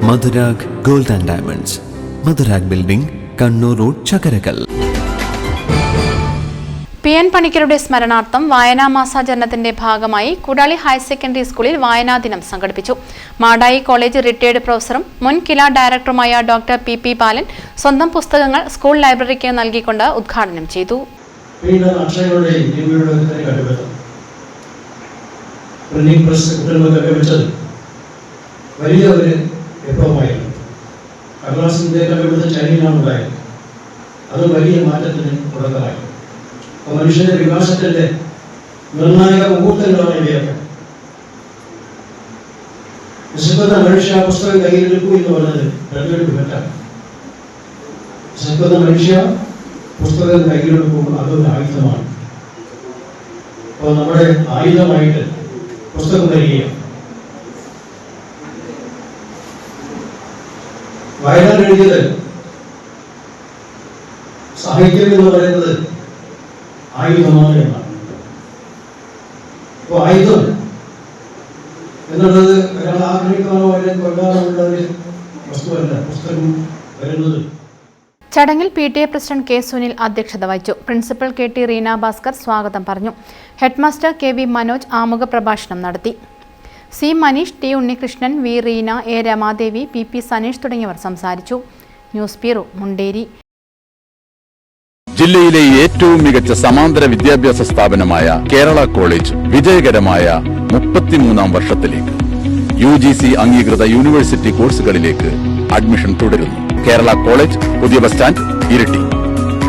Madhurag gold and diamonds, Madhurag building, Kannur road, Chakkarakal. PN പണിക്കരുടെ സ്മരണാർത്ഥം വായനാ മാസാചരണത്തിന്റെ ഭാഗമായി കുടാളി ഹയർ സെക്കൻഡറി സ്കൂളിൽ വായനാ ദിനം സംഘടിപ്പിച്ചു. മാടായി കോളേജ് റിട്ടയർഡ് പ്രൊഫസറും മുൻ കില ഡയറക്ടറുമായ ഡോക്ടർ PP ബാലൻ സ്വന്തം പുസ്തകങ്ങൾ സ്കൂൾ ലൈബ്രറിക്ക് നൽകിക്കൊണ്ട് ഉദ്ഘാടനം ചെയ്തു. അത് വലിയ മാറ്റത്തിന് തുടക്കമായി. മനുഷ്യന്റെ വികാസത്തിന്റെ നിർണായക മുഹൂർത്തങ്ങളാണ് ഇവയൊക്കെ. നിശബ്ദ മനുഷ്യ പുസ്തകം കയ്യിലെടുക്കൂ എന്ന് പറഞ്ഞത് രണ്ടുപേരും തെറ്റാണ്. നിശബ്ദ മനുഷ്യ പുസ്തകം കയ്യിലെടുക്കുമ്പോൾ അതൊരു ആയുധമാണ്. അപ്പോൾ നമ്മുടെ ആയുധമായിട്ട് പുസ്തകം വരികയാണ്. വയലാർ എഴുതിയത് സാഹിത്യം എന്ന് പറയുന്നത് ആയുധമാണ് എന്നാണ്. അപ്പോൾ ആയുധം എന്നുള്ളത് ഒരാൾ ആഗ്രഹിക്കാനോ അല്ലെങ്കിൽ കൊല്ലാനോ ഉള്ള ഒരു വസ്തുവല്ല പുസ്തകം വരുന്നത്. ചടങ്ങിൽ PTA പ്രസിഡന്റ് K. സുനിൽ അധ്യക്ഷത വഹിച്ചു. പ്രിൻസിപ്പൽ KT റീന ഭാസ്കർ സ്വാഗതം പറഞ്ഞു. ഹെഡ്മാസ്റ്റർ KV മനോജ് ആമുഖ പ്രഭാഷണം നടത്തി. C. Manish, T. Unnikrishnan, V. Reena, A. Ramadevi, PP Saneesh തുടങ്ങിയവർ സംസാരിച്ചു. News bureau, Munderi. ജില്ലയിലെ ഏറ്റവും മികച്ച സമാന്തര വിദ്യാഭ്യാസ സ്ഥാപനമായ കേരള കോളേജ് വിജയകരമായ 33ാം വർഷത്തിലേക്ക് UGC അംഗീകൃത യൂണിവേഴ്സിറ്റി കോഴ്സുകളിലേക്ക് അഡ്മിഷൻ തുടരുന്നു. കേരള കോളേജ്, പുതിയ ബസ് സ്റ്റാൻഡ്, ഇരിട്ടി.